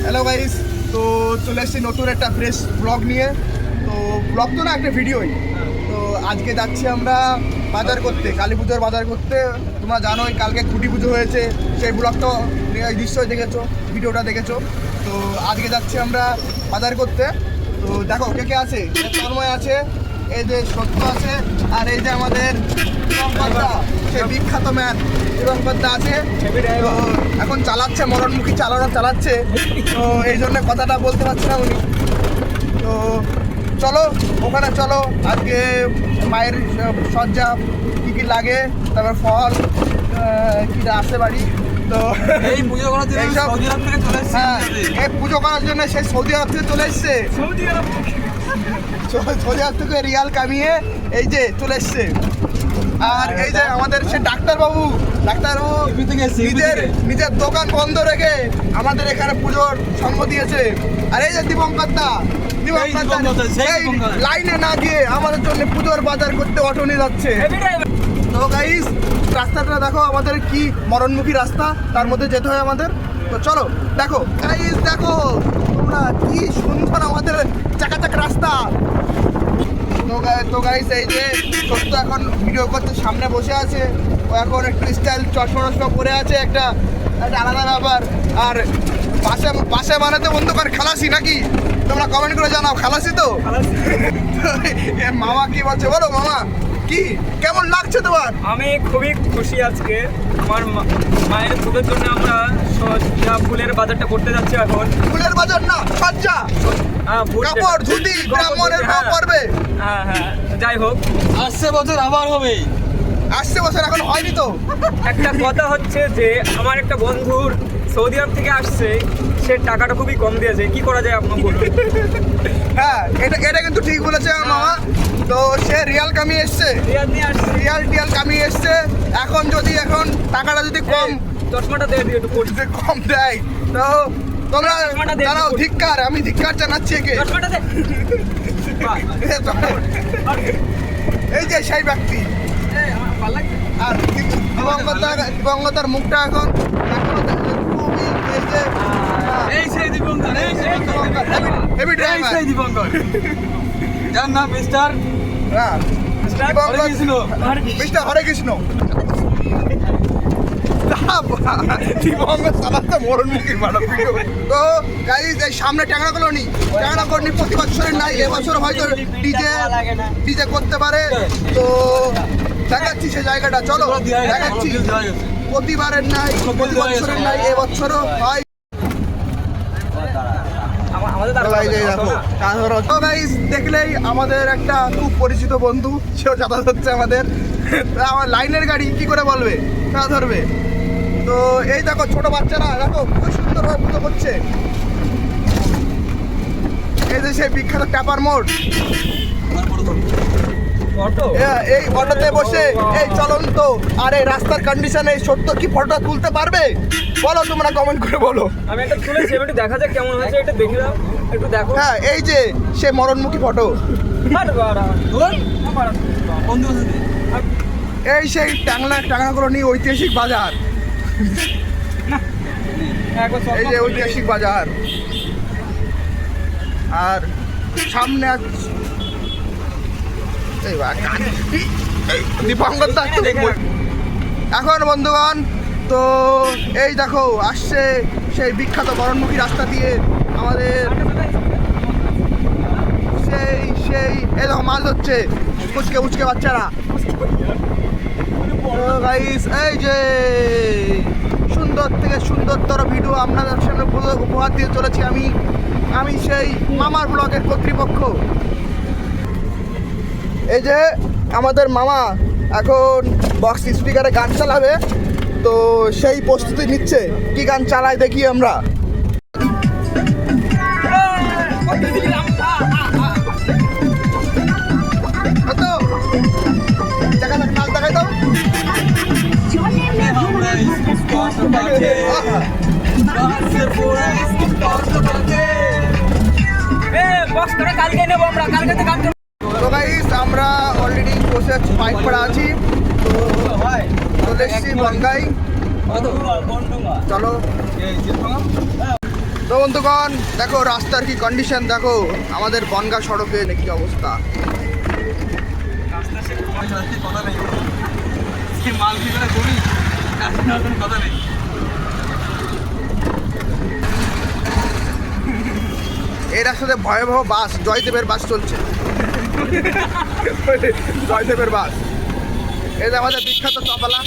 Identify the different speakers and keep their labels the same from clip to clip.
Speaker 1: Hello guys, তো চলে এসেছি নতুন একটা ফ্রেশ ব্লগ নিয়ে। তো ব্লগ তো না, একটা ভিডিওই। তো আজকে যাচ্ছি আমরা বাজার করতে, কালী পুজোর বাজার করতে। তোমরা জানোই কালকে খুঁটি পুজো হয়েছে, সেই ব্লগটা নিশ্চয়ই দেখেছো, ভিডিওটা দেখেছো। তো আজকে যাচ্ছি আমরা বাজার করতে। তো দেখো কে কে আছে, তন্ময় আছে, এই যে সত্য আছে, আর এই যে আমাদের সে বিখ্যাত ম্যান দীপঙ্করদা আছে। তো এখন চালাচ্ছে, মরণমুখী চালাচ্ছে, তো এই জন্য কথাটা বলতে পারছি না উনি। তো চলো ওখানে চলো, আজকে মায়ের সজ্জা কী কী লাগে, তারপর ফল কী আসে বাড়ি। তো
Speaker 2: এই পুজো করার জন্য সৌদি আরব থেকে চলে এসেছে।
Speaker 1: হ্যাঁ, এই পুজো করার জন্য সেই সৌদি আরব থেকে চলে এসছে। সৌদি আরব থেকে রিয়াল কামিয়ে এই যে চলে এসছে। আর এই যে আমাদের সে ডাক্তারবাবু নিজের দোকান বন্ধ রেখে আমাদের এখানে পুজোর সঙ্গ দিয়েছে। আর এই যে দীপঙ্করদা লাইনে না গিয়ে আমাদের জন্য পুজোর বাজার করতে অটো নিয়ে যাচ্ছে। তো গাইস, রাস্তাটা দেখো আমাদের কি মরণমুখী রাস্তা, তার মধ্যে যেতে হয় আমাদের। তো চলো দেখো গাইস, দেখো তোমরা কি সুন্দর আমাদের চাকা রাস্তা। তো গাইস, এই যে সত্য এখন ভিডিও করতে সামনে বসে আছে, ও এখন একটু স্টাইল চশমা পরে আছে, একটা আলাদা ব্যাপার। আর পাশে বানাতে বন্ধুকার খালাসি নাকি, তোমরা কমেন্ট করে জানাও খালাসি তো। মামা কি বলছে বলো, মামা কি কেমন লাগছে তোমার?
Speaker 3: আমি খুবই খুশি আজকে। আমার মায়ের পুজোর জন্য আমরা ফুলের বাজারটা করতে যাচ্ছি। এখন
Speaker 1: ফুলের বাজার না, সজ্জা, কাপড় ধুতি ব্রাহ্মণের পড়বে।
Speaker 3: হ্যাঁ, যাই হোক,
Speaker 2: আসছে বছর আবার হবে।
Speaker 1: আসছে বছর এখন হয়নি তো।
Speaker 3: একটা কথা হচ্ছে যে আমার একটা বন্ধুর সৌদি আরব থেকে আসছে, সে টাকাটা খুবই কম দিয়েছে। কি করা যায় আপনার বলুন?
Speaker 1: হ্যাঁ, এটা কিন্তু ঠিক বলেছে আমার মামা। তো সে রিয়াল কামিয়ে এসছে, রিয়াল কামিয়ে এসছে। এখন টাকাটা যদি কম,
Speaker 3: চশমাটা দিয়ে দিও একটু পড়তে।
Speaker 1: কম দেয় তো তোমরা জানাও ধিক্কার, আমি ধিক্কার জানাচ্ছি একে।
Speaker 3: চশমাটা দে।
Speaker 1: এই যে সেই ব্যক্তি। আর দিবঙ্গতার মুখটা এখন খুবই
Speaker 2: এই সেই দীপঙ্কর,
Speaker 1: হেভি ড্রাইভার।
Speaker 2: সেই দীপঙ্কর, যার নাম মিস্টার
Speaker 1: মিস্টার হরে কৃষ্ণ। তো গাইস, এই সামনে ট্যাংরা কলোনি প্রতি বছরের নাই, এবছর হয়তো ডিজে করতে পারে। তো দেখাচ্ছি সে জায়গাটা, চলো দেখাচ্ছি। প্রতিবারের নাই, প্রতি বছরের নাই, এবছরও হয়। দেখলেই আমাদের একটা খুব পরিচিত বন্ধু, সেও যাতায়াত হচ্ছে আমাদের। আমার লাইনের গাড়ি কি করে বলবে, তা ধরবে। তো এই দেখো ছোট বাচ্চারা, দেখো খুব সুন্দরভাবে পুজো করছে। এই যে সেই বিখ্যাত ট্যাপার মোড়, এই অটোতে বসে এই চলন্ত আর এই রাস্তার কন্ডিশনে সত্য কি ফটোটা তুলতে পারবে বলো, তোমরা কমেন্ট করে বলো।
Speaker 3: আমি একটা তুলেছি, একটু দেখা যাক কেমন হয়েছে, এটা দেখে দাও, একটু দেখো।
Speaker 1: হ্যাঁ, এই যে সে মরণমুখী ফটো, এই সেই টাংনাকলোনি ঐতিহাসিক বাজার, এই যে ঐতিহাসিক বাজার। আর সামনে দীপঙ্করদা এখন বন্ধুগণ। তো এই দেখো আসছে সেই বিখ্যাত মরণমুখী রাস্তা দিয়ে আমাদের সেই এই দেখো মাছ হচ্ছে উচকে বাচ্চারা। গাইস, এই যে সুন্দর থেকে সুন্দরতর ভিডিও আপনাদের সামনে উপহার দিয়ে চলেছি আমি সেই মামার ব্লগের কর্তৃপক্ষ। এই যে আমাদের মামা এখন বক্স স্পিকারে গান চালাবে, তো সেই প্রস্তুতি নিচ্ছে। কি গান চালায় দেখি আমরা। নাচ দেখাই দাও। তো গাইস, আমরা অলরেডি বসে বাইক পড়া আছি। তো চলে এসেছি বনগাই, চলো। তো বন্ধুগণ দেখো রাস্তার কি কন্ডিশন, দেখো আমাদের বনগাঁ সড়কে কি অবস্থা।
Speaker 2: রাস্তা সে কথা নেই, সে মাল কি করে করি রাস্তার কোনো কথা নেই।
Speaker 1: এই রাস্তাতে ভয়াবহ বাস, জয়দেবের বাস চলছে। জয়দেবের বাস। এই যে আমাদের বিখ্যাত চপালা,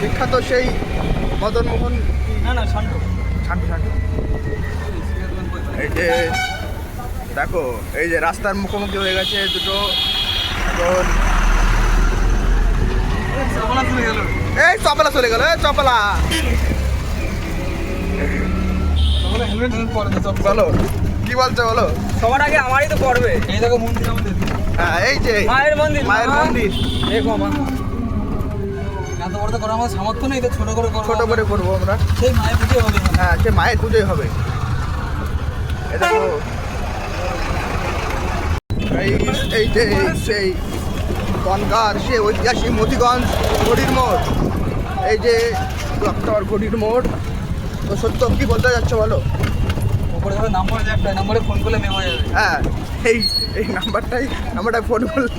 Speaker 1: বিখ্যাত সেই মদন মোহন
Speaker 3: না শান্ত
Speaker 1: ছান্টু ছান্টু। এই যে দেখো এই যে রাস্তার মুখোমুখি হয়ে গেছে দুটো। এখন
Speaker 2: সবলা চলে গেল,
Speaker 1: এই চপালা চলে গেল, এই চপালা।
Speaker 2: সবলা হেলমেট পরে তো সব।
Speaker 1: বলো কি বলছো বলো।
Speaker 3: সবার আগে আমারই তো পড়বে।
Speaker 2: এই দেখো মন্দির আমাদের,
Speaker 1: হ্যাঁ এই যে
Speaker 3: মায়ের মন্দির,
Speaker 1: মায়ের
Speaker 3: মা।
Speaker 1: মন্দির।
Speaker 3: দেখো মা,
Speaker 2: এত বড় তো করা আমাদের সামর্থ্য নেই, তো ছোট করে করবো।
Speaker 1: ছোট করে করবো আমরা।
Speaker 2: সেই মায়ের পুজো হবে।
Speaker 1: হ্যাঁ সে মায়ের পুজোই হবে। এই দেখো এই যে সেই বনগাঁর সে ঐতিহাসিক মতিগঞ্জ ঘড়ির মোড়। এই যে ডক্টর ঘড়ির মোড়। তো সত্য কি বলতে যাচ্ছে বলো।
Speaker 2: উপরে ধরো নাম্বার আছে একটা, নাম্বারে ফোন করলে নেওয়া যাবে।
Speaker 1: হ্যাঁ এই নাম্বারটা ফোন করলে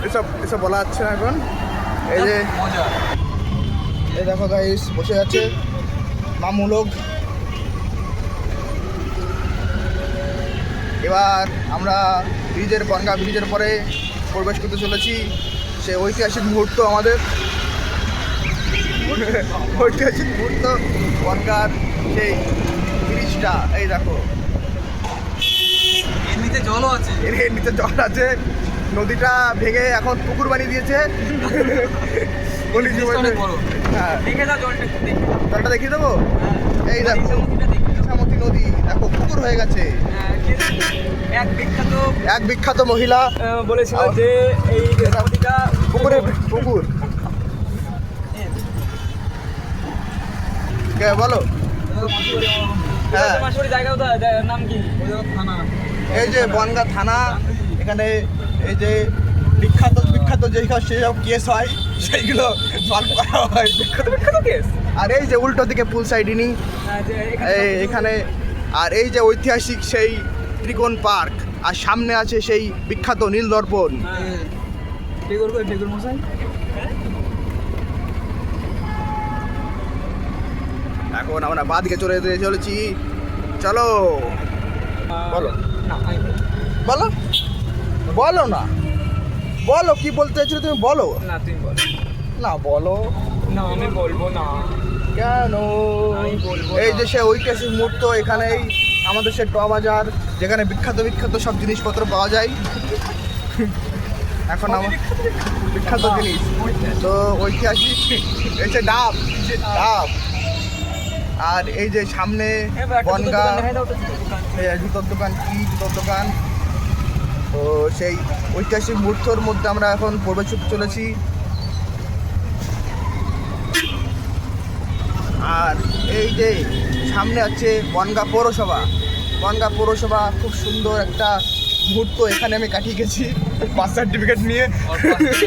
Speaker 1: এসব বলা যাচ্ছে না এখন। এই যে
Speaker 2: মজা।
Speaker 1: এই দেখো গাইস বসে আছে মামু লোক। এবার আমরা বনগাঁ ব্রিজের পরে প্রবেশ করতে চলেছি সে ঐতিহাসিক মুহূর্ত আমাদের। ঐতিহাসিক মুহূর্ত বনগাঁর সেই ব্রিজটা। এই দেখো
Speaker 2: এমনিতে জলও আছে।
Speaker 1: এর নিচে জল আছে, নদীটা ভেঙে এখন পুকুর বানিয়ে দিয়েছে। বলি জীবনে।
Speaker 2: অনেক বড়।
Speaker 1: হ্যাঁ
Speaker 3: দেখে যাও জলটা একটু দেখে।
Speaker 1: জলটা দেখিয়ে দেবো। এই দেখো
Speaker 3: সমুদ্রটা দেখে যাও।
Speaker 1: ইছামতি নদী দেখো পুকুর হয়ে গেছে।
Speaker 3: এক বিখ্যাত
Speaker 1: এক বিখ্যাত মহিলা
Speaker 3: বলেছিল যে এই নদীটা
Speaker 1: পুকুর কে বলো। হ্যাঁ
Speaker 3: মাসুরি জায়গাও তো নাম কি?
Speaker 2: থানা।
Speaker 1: এই যে বনগাঁ থানা, এখানে এই যে বিখ্যাত যেসব কেস হয় সেইগুলো সলভ করা হয়।
Speaker 3: বিখ্যাত কেস।
Speaker 1: আর এই যে উল্টো দিকে পুল সাইডিনি এখানে, আর এই যে ঐতিহাসিক সেই ত্রিকোণ পার্ক, আর সামনে আছে সেই বিখ্যাত নীল দর্পণ।
Speaker 2: টেগর মশাই।
Speaker 1: এখন আমরা বাদিকে চলেছি। চলো বলো
Speaker 3: না আমি বলবো।
Speaker 1: বলো বলো না বলো কি বলতে চাইছো তুমি বলো।
Speaker 3: না তুমি বলো।
Speaker 1: না বলো
Speaker 3: না আমি বলবো না।
Speaker 1: কেন।
Speaker 3: আমি বলবো
Speaker 1: এই
Speaker 3: না।
Speaker 1: যে সে ঐতিহাসিক মুহূর্ত, এখানেই আমাদের সে ট বাজার, যেখানে বিখ্যাত সব জিনিসপত্র পাওয়া যায়। এখন আমার বিখ্যাত জিনিস তো ঐতিহাসিক এই যে ডাব। আর এই যে সামনে বনগাঁ জুতোর দোকান, কি জুতোর দোকান। তো সেই ঐতিহাসিক মুহূর্তর মধ্যে আমরা এখন প্রবেশ করতে চলেছি। আর এই যে সামনে আছে বনগাঁ পৌরসভা। খুব সুন্দর একটা মুহূর্ত এখানে আমি কাটিয়ে গেছি বার্থ সার্টিফিকেট নিয়ে।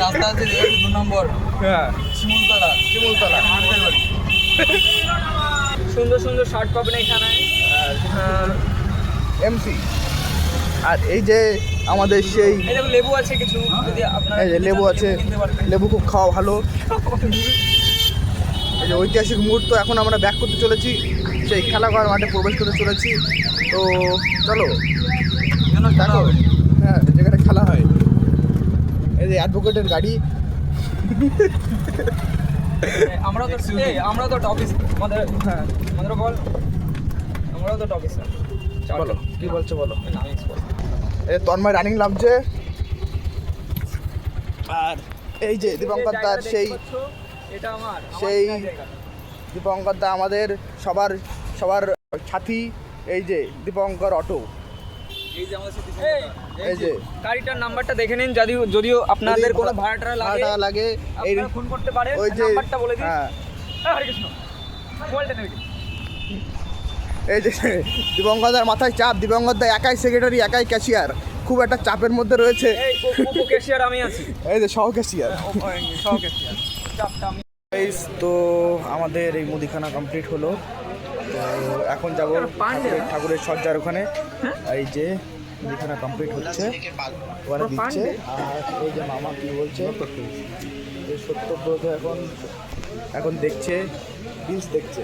Speaker 2: রাস্তা আছে 2 নম্বর।
Speaker 1: হ্যাঁ
Speaker 2: শিমুলতলা। আমাদের বাড়ি।
Speaker 3: সুন্দর শার্ট পাবেন এখানে।
Speaker 1: এমসি। আর এই যে আমাদের সেই
Speaker 3: এই দেখো লেবু আছে কিছু, যদি আপনারা
Speaker 1: এই যে লেবু আছে,
Speaker 3: কিনতে পারবেন।
Speaker 1: লেবু খুব খাওয়া ভালো। এই যে ঐতিহাসিক মুহূর্ত, এখন আমরা ব্যাক করতে চলেছি সেই খেলাঘর মাঠে প্রবেশ করতে চলেছি। তো চলো দেখো, হ্যাঁ যেখানে খেলা হয়। এই যে অ্যাডভোকেটের গাড়ি।
Speaker 3: আমরাও তো টপিস আমাদের, হ্যাঁ আমাদেরও বল, আমরাও তো টপিস।
Speaker 1: বলো কি বলছো বলো।
Speaker 3: আমি এক্সপোর্ট।
Speaker 1: এই তন্ময় রানিং লাভছে। আর এই যে দীপঙ্কর দার সেই
Speaker 3: এটা আমার
Speaker 1: সেই দীপঙ্কর দা আমাদের সবার সাথী। এই যে দীপঙ্কর অটো।
Speaker 2: এই যে আমাদের সাথে
Speaker 1: এই যে
Speaker 3: গাড়িটার নাম্বারটা দেখে নিন, যদিও আপনাদের কোনো ভাড়াটা
Speaker 1: লাগে এই
Speaker 3: আপনারা ফোন করতে পারেন।
Speaker 1: ওই যে
Speaker 3: নাম্বারটা বলে দিন।
Speaker 1: হ্যাঁ
Speaker 3: হরে কৃষ্ণ মোবাইলটা নেবে।
Speaker 1: এই যে দীপঙ্কর দার মাথায় চাপ, দীপঙ্কর দা একাই সেক্রেটারি, একাই ক্যাশিয়ার। খুব একটা চাপের মধ্যে রয়েছে।
Speaker 3: এই ক্যাশিয়ার আমি আছি।
Speaker 1: এই যে সহকেশিয়ার।
Speaker 3: সব ক্যাশিয়ার চাপটা আমি।
Speaker 1: তো আমাদের এই মুদিখানা কমপ্লিট হলো। তো এখন যাবো ঠাকুরের সজ্জার ওখানে। এই যে মুদিখানা কমপ্লিট হচ্ছে, ওখানে দিচ্ছে। আর এই যে মামা কি বলছে, এই সত্যব্রত এখন দেখছে, বিষ দেখছে।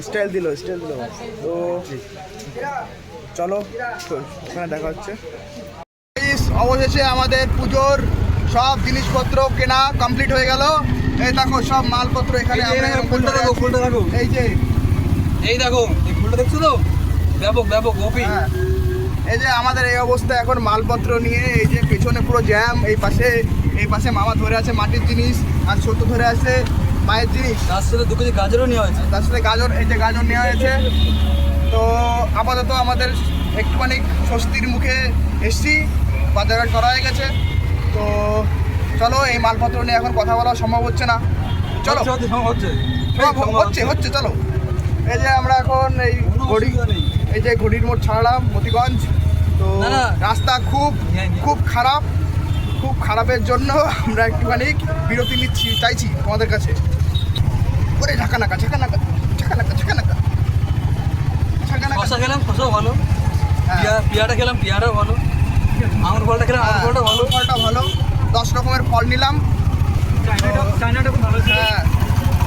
Speaker 1: স্টাইল দিল। তো চলো ওখানে দেখা হচ্ছে। অবশেষে আমাদের পুজোর সব জিনিসপত্র কেনা কমপ্লিট হয়ে গেল। এই দেখো সব মালপত্র এখানে।
Speaker 2: ফুলটা দেখো, ফুলটা দেখো,
Speaker 1: এই যে
Speaker 2: এই দেখো, এই ফুলটা দেখছো তো, ব্যাপক ব্যাপক গোপী।
Speaker 1: হ্যাঁ, এই যে আমাদের এই অবস্থা এখন মালপত্র নিয়ে। এই যে পেছনে পুরো জ্যাম। এই পাশে মামা ধরে আছে মাটির জিনিস, আর সত্য ধরে আছে মায়ের জিনিস।
Speaker 2: তার সাথে 2 কেজি গাজরও নেওয়া হয়েছে।
Speaker 1: তার সাথে গাজর, এই যে গাজর নেওয়া হয়েছে। তো আপাতত আমাদের একটুখানি স্বস্তির মুখে এসছি, বাজারঘাট করা হয়ে গেছে। তো চলো, এই মালপত্র নিয়ে এখন কথা বলা সম্ভব হচ্ছে না। চলো হচ্ছে চলো। এই যে আমরা এখন এই ঘড়ির মোড় ছাড়লাম মতিগঞ্জ। তো রাস্তা খুব খারাপ। খুব খারাপের জন্য আমরা একটুখানি বিরতি চাইছি তোমাদের কাছে। ওরে ঝাঁকানাকা।
Speaker 2: খসা খেলাম, খসাও ভালো। পিয়াটা খেলাম, পিয়াটাও ভালো। আঙুর ফলটা খেলাম, আঙুর ফলটা ভালো।
Speaker 1: ফলটা ভালো। 10 রকমের ফল নিলাম।
Speaker 3: চায়নাটা খুব ভালো ছিল।
Speaker 1: হ্যাঁ,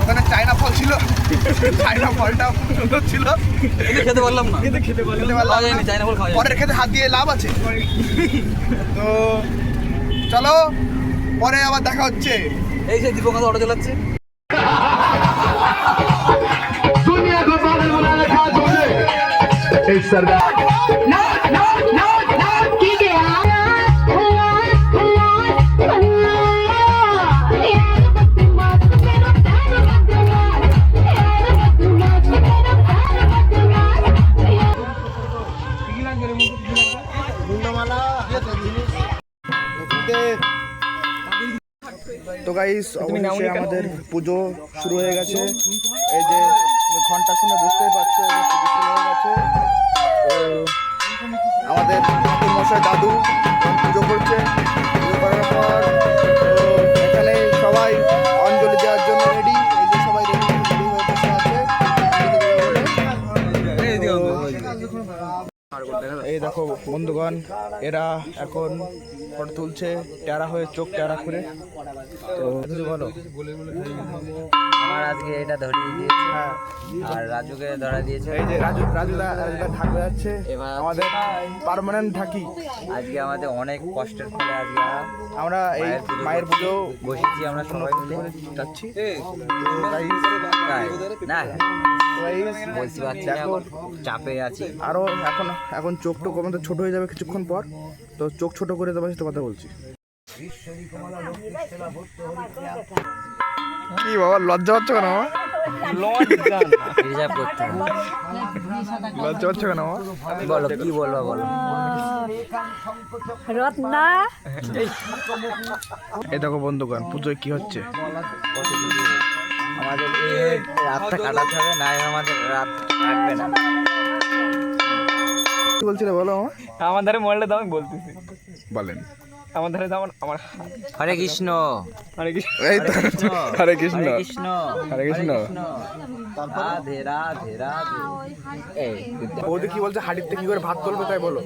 Speaker 1: ওখানে চায়না ফল ছিল। চায়না ফলটা খুব সুন্দর ছিল।
Speaker 2: খেতে পারলাম না,
Speaker 3: খেতে পারলাম
Speaker 2: খাওয়া যায়নি, চায়না ফল খাওয়া যায়।
Speaker 1: পরের খেতে হাত দিয়ে লাভ আছে। তো চলো, পরে আবার দেখা হচ্ছে।
Speaker 2: এই যে দীপক অটো চালাচ্ছে।
Speaker 1: তো গাইস, অবশেষে আমাদের পুজো শুরু হয়ে গেছে। এই যে ঘন্টা শুনে বুঝতেই পারছো, পুজো শুরু হয়ে গেছে। তো আমাদের ঠাকুর মশাই দাদু পুজো করছে। পুজো করার পর এখানে সবাই অঞ্জলি দেওয়ার জন্য রেডি। এই যে সবাই রেডি হয়ে বসে আছে। এই দেখো বন্ধুগণ, এরা এখন ফটো তুলছে টেরা হয়ে, চোখ টেরা করে। তো কিছু বলো।
Speaker 4: আমার আজকে এটা ধরিয়ে দিয়েছে।
Speaker 1: হ্যাঁ,
Speaker 4: আর রাজুকে ধরা দিয়েছে।
Speaker 1: এই যে রাজুদা ঢাকা যাচ্ছে, আমাদের পার্মানেন্ট ঢাকি।
Speaker 4: আজকে আমাদের অনেক কষ্টের ফলে আজকে
Speaker 1: আমরা এই মায়ের পুজো
Speaker 4: বসেছি, আমরা সবাই মিলে
Speaker 1: যাচ্ছি।
Speaker 4: তাই না, বলতে পারছি না, চাপে আছি।
Speaker 1: আরো এখন চোখ টোক আমাদের ছোট হয়ে যাবে কিছুক্ষণ পর। তো চোখ ছোট করে তোমার সাথে কথা বলছি। কি বাবা, লজ্জা হচ্ছে কেন বাবা?
Speaker 4: রিজার্ভ করতে হবে।
Speaker 1: লজ্জা হচ্ছে কেন বাবা?
Speaker 4: বলো, কি বলবো বলো।
Speaker 5: রত্না
Speaker 1: এই দেখো বন্ধুগণ, পুজোয় কি হচ্ছে।
Speaker 4: আমাদের এই রাতটা কাটাতে হবে, না আমাদের রাত কাটবে না।
Speaker 1: কি বলছিলে বলো বাবা?
Speaker 3: আমার ধারে মোবাইলটা দাও, আমি বলতেছি।
Speaker 1: বলেন।
Speaker 3: আমার ধারে দাও, আমার
Speaker 4: হরে কৃষ্ণ,
Speaker 3: মানে কি
Speaker 1: এই তো হরে কৃষ্ণ,
Speaker 4: হরে কৃষ্ণ,
Speaker 1: হরে কৃষ্ণ।
Speaker 4: রাধে রাধে রাধে। এই
Speaker 1: বৌদি কি বলছে, হাড়িতে কি করে ভাত তুলবে তাই বলো।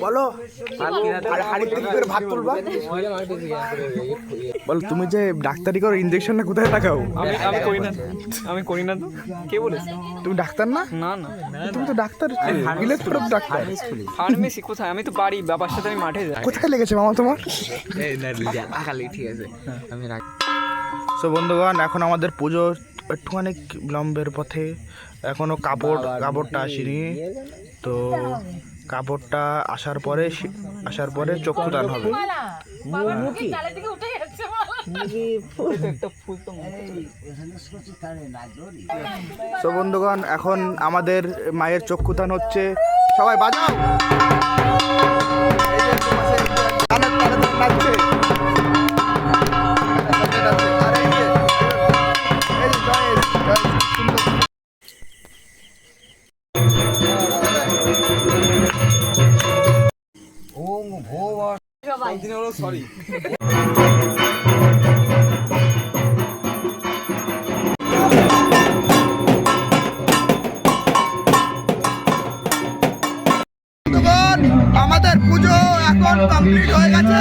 Speaker 1: বলো, হাড়িতে কি করে ভাত তুলবা বলো। তুমি যে ডাক্তারি করো, ইঞ্জেকশনটা কোথায় লাগাও?
Speaker 3: আমি করি না তো। কে বলেছে?
Speaker 1: তুমি ডাক্তার না?
Speaker 3: না না,
Speaker 1: তুমি তো ডাক্তার, বিলেত প্রব ডাক্তার।
Speaker 3: ফার্মেসি কোথায়? আমি তো বাড়ি, বাবার সাথে আমি মাঠে যাই।
Speaker 1: কোথায় লেগেছে মামা তোমার?
Speaker 4: ঠিক আছে, আমি রাখ।
Speaker 1: সো বন্ধুগণ, এখন আমাদের পুজো একটুখানি বিলম্বের পথে। এখনো কাপড়টা আসেনি। তো কাপড়টা আসার পরে চক্ষুদান হবে। তো বন্ধুগণ, এখন আমাদের মায়ের চক্ষুদান হচ্ছে। সবাই বাজাও। এই যে নাচছে। আর এই যে
Speaker 2: সব দিনে হলো সরি।
Speaker 1: আমাদের পুজো এখন কমপ্লিট হয়ে গেছে।